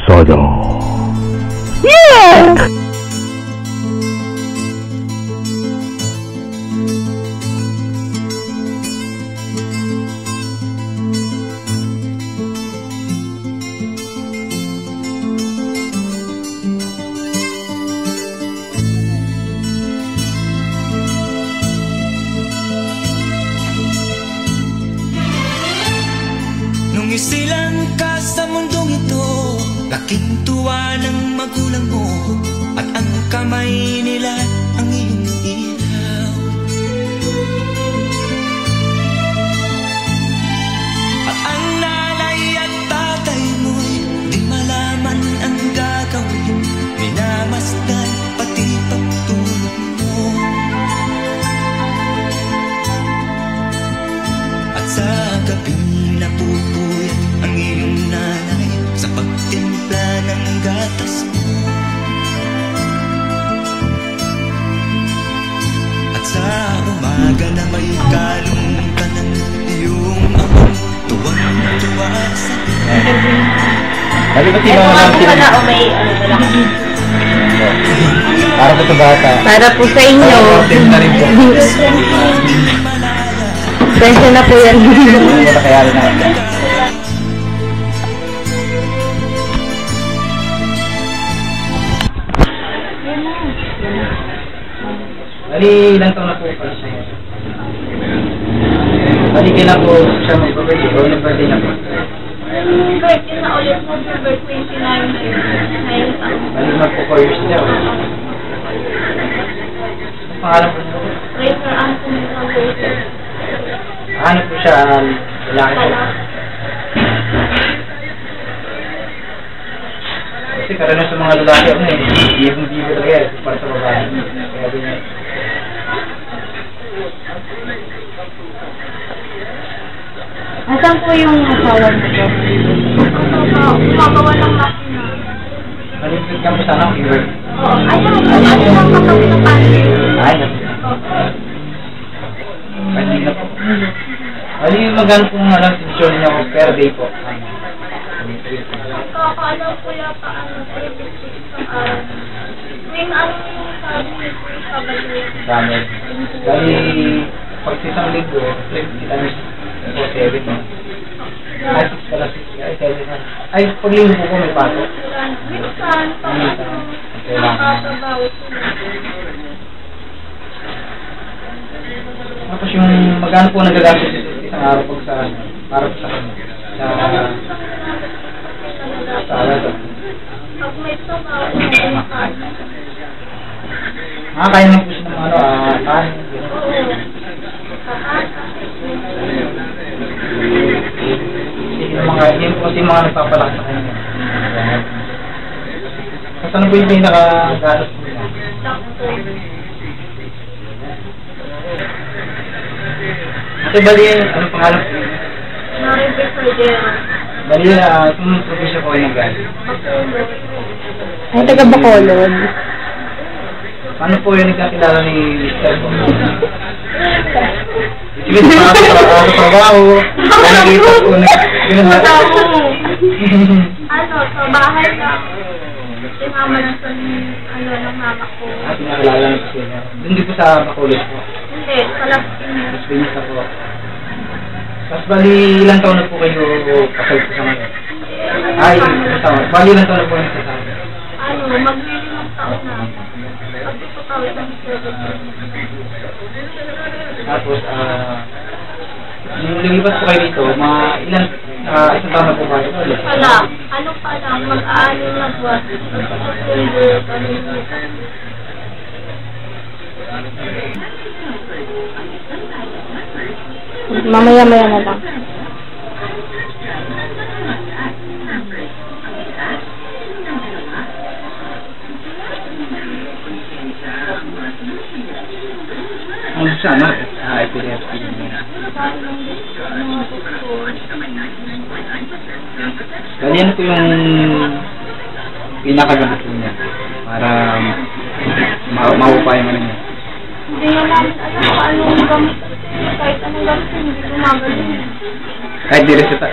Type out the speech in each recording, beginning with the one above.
Sodo. Yeah! Nung isilang ka sa mundong ito, laking tuwa ng magulang mo, at ang kamay nila ang iyong ilaw. At ang nanay at tatay mo'y di malaman ang gagawin, minamasdan pati pagtulog mo. At sa gabi napupuyat ang iyong nanay sa pagtimpla ng gatas mo. At sa umaga na may kalong ka ng iyong amang tuwang-tuwa sa Halipati ba natin? O may Para po sa bata. para po sa inyo. Na rin po. Pension na po yan. Wala kaya rin natin. Bali, ilang taon na po pala siya? Bali, kailan po siya mag-birthday? O nag-birthday na po? Birthday na ulit November 29 ngayon taon. Bali, mag-po 4 years niya. Pangalan po niya? Racer Anthony Racer. Ano po siya? Lalaki po? Kasi karamihan sa mga lalaki, ano eh, ibang-ibig talaga yan para sa babae. Kaya din yan. Asan po yung asawa mo po? Gumagawa ng makina. Nalipid ka mo sana ang keyword. Oo, ayun ang katabi ng panty. Ay, pwede na po. Bali, magkano po nga lang sensyon niya ko per day po? Kakaalam ko yata isang araw. Tuwing ano yung sabi yung sabay. Dami. Bali, pag isang linggo, kita niyo po 7 no? Ay, 6 pala 6. Ay, 7 na. Ay, pag linggo po may pasok. Minsan, pag nakatabaw sila. Tapos yung magkano po nagagamit isang araw pag sa para po sa kanya? Sa araw. Pag may sabaw, may kanin. Kaya na po siya ng kanin. Yun po kasi mga nagpapalaki sa kanya. Kasi ano po yung pinaka-galos po niya? Kasi bali, ano pangalan po niya? Maribe Cordero. Bali, itong probinsya po ay nag-galos. Ay, taga Bacolod. Ano po yung nagkakilala ni Mr. po? Sige, sa mga trabaho, kaya nakita po na Sa bahay na. Sinama na sa ng mama ko. at nakilala na po siya. Doon di po sa Bacolod po. Hindi, sa Las Mas binis na po. Tapos bali, ilang taon na po kayo kasal po sa ngayon? Ay, kasama. Bali, ilang taon na po yung kasama? Maglilimang taon na. Pagkakawit ng 7. Tapos, nung lumipat po kayo dito, mga ilang, isang taon na po kayo? Wala. Ano pa lang, mag-aanin na buwan. Pagkakasundo, kalimitan. Mamaya-maya na lang. Ano sana? Epilepsy. Bali, ano po yung pinakagamit po niya para maupay mo niya? Hindi na namin alam kung anong gamit. Kahit anong gamit, hindi gumagaling. Kahit di reseta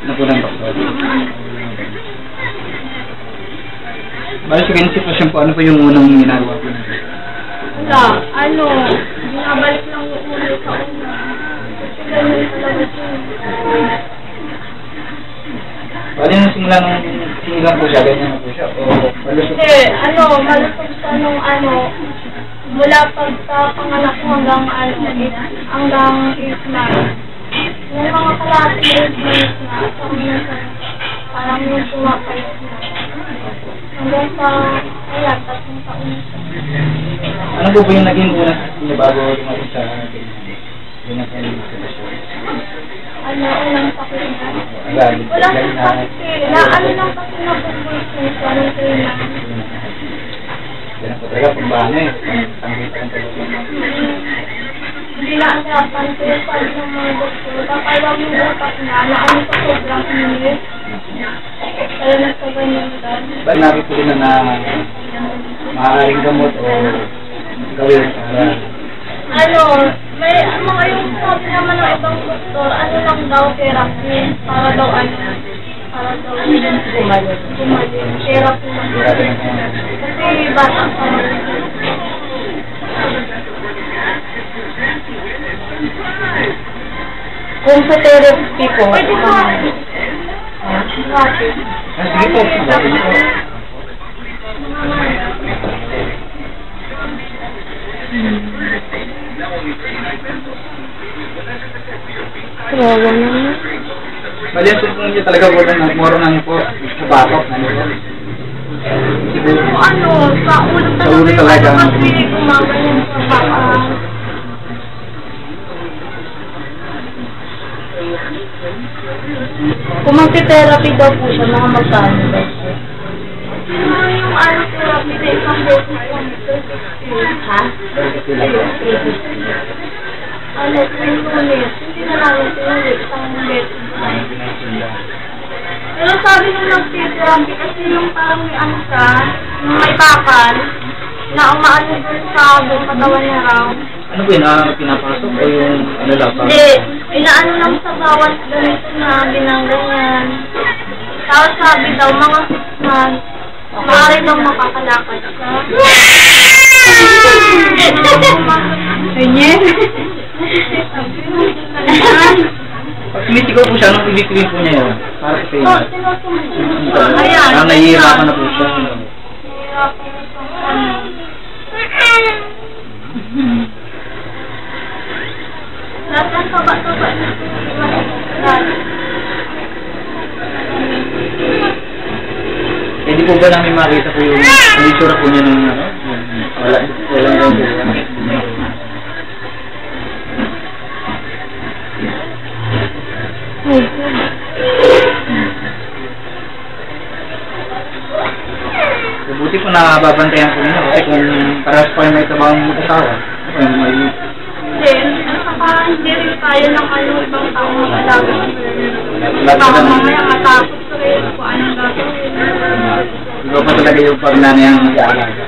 na po ng doktor. Bali sa ganyan sitwasyon po, ano po yung unang ginagawa po? Wala, binabalik lang yung ulo sa una. Ganun talaga siya. Bali nung sinilang po siya, ganyan na po siya, o malusok? Hindi, malusog siya nung mula pagka panganak ko hanggang 8 months. Yung mga kalating 8 months na, parang yung tumapayos na. Hanggang sa, ayan, 3 taon na siya. Ano po ba yung naging unang niya bago dumating sa ganyan sa sitwasyon? Unang sakit na. Agad, Walang sakit eh. Lang kasi nabubulsin siya ng 3 months. Ganyan po talaga, pagbahan eh. Tanggit ang talaga. Hindi na ang napansin sabi ng mga doktor. Kapalaw yung utak na sa sobrang init. Kaya nagkaganyan ka. Ba't nakipuli na maaaring gamot o gawin para? May mga yung sabi naman ng ibang doktor, lang daw therapy para daw gumaling. Therapy lang. Kasi bata pa. Kung sa therapy po, Pwede po. Bakit? Sige po, sabi niyo po. kawawa naman. Bali, ang sumpong niya talaga po na moro na niyo po sa batok na niyo po. Siguro. Sa ulo talaga. Kasi gumaganyan sa baka. Kung magte-therapy daw po siya, mga magkano daw po? Siguro yung therapy na isang beses lang. Ha? 20 minutes. Hindi na namin sinulit isang beses. Pero sabi nung nag-therapy kasi yung parang may bakal na umaano dun sa katawan niya raw. Ano po yun? Pinapasok o yung lang pa? Hindi. Inaano lang sa bawat ganito na binangganyan. Tapos sabi daw, mga 6 months, maaari daw makakalakad ka. Ganyan? Pag sumisigaw po siya, anong ibig sabihin po niya yun? Para sa inyo? Ayan. Nahihirapan na po siya. Nahihirapan na siya. Lahat ng taba-taba na Hindi po ba namin makita po yung itsura po niya nung wala daw po. Buti po nababantayan po niyo kasi kung parehas pa yung may tabang mag-asawa, hindi rin kaya ng ibang tao mag-alaga. Baka mamaya matapos rin kung anong gagawin. ikaw pa talaga yung pagnanay ang mag-aalaga.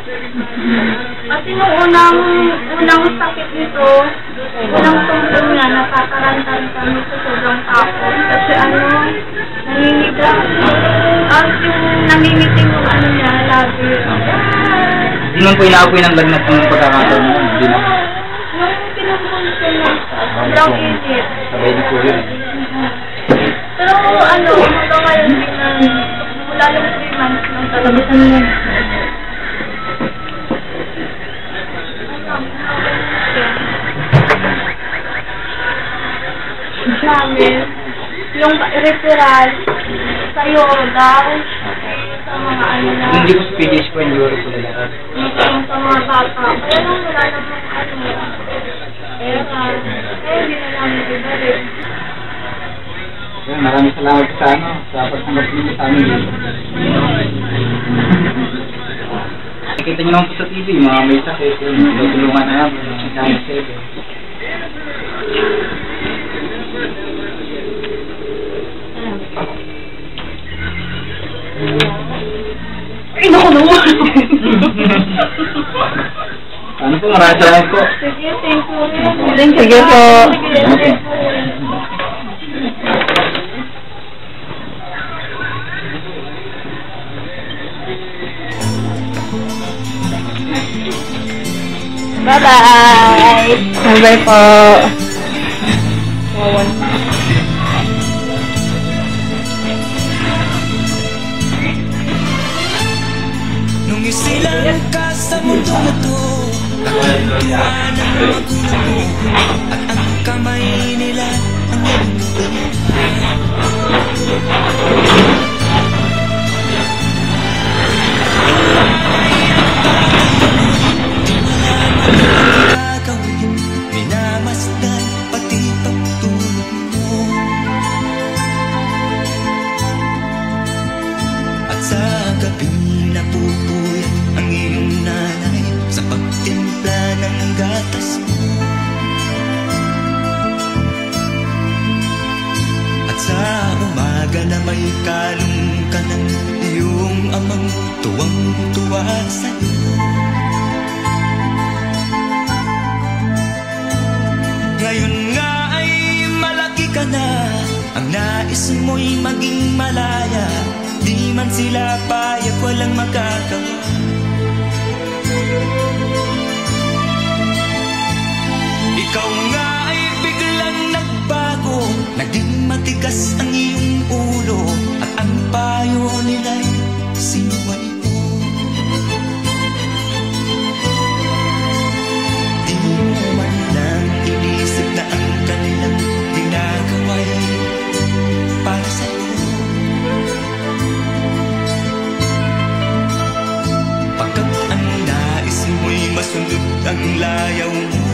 Kasi nung unang sakit nito, unang tungkol niya, natatarantan kami sa sobrang takot. Kasi nangingiga. Tapos yung nangingiting yung niya, lagi. Hindi naman po inaapoy ng lagnat ng pagkakataon mo. Hindi naman. Nung pinupunsin niya, sobrang init. Sabay na po yun. Pero hanggang ngayon, mula yung 3 months lang talaga sa niya. Namin, yung referral sa daw, sa mga na. Hindi ko sa PGH po yung Europe po nila. Sa mga bata. Kaya nung wala namang hindi na namin ibalik. Maraming salamat sa pagtanggap niyo sa amin. Nakita niyo naman po sa TV, mga may sakit, tulungan na namin, kahit sa ito. Ay, naku naman! Ano po, maraming salamat po. Sige, thank you. Sige po. Sige po. Bye-bye! Bye-bye po! Wawan. Nung isilang ka sa mundo na to, nakintuwa ng magulang mo, at ang kamay nila ang iyong gagawin, minamasdan pati pagtulog mo. At sa gabi napupuyat ang iyong nanay sa pagtimpla ng gatas mo. At sa umaga na may kalong ka ng iyong amang tuwang-tuwa sa'yo. Ngayon nga ay malaki ka na, ang nais mo'y maging malaya. Di man sila payag, walang magagawa. Ikaw nga ay biglang nagbago, naging matigas ang iyong ulo, at ang payo nila'y sinuway mo. Di mo man lang inisip na ang kanilang ginagawa'y para sa'yo. Pagkat ang nais mo'y masunod ang layaw mo,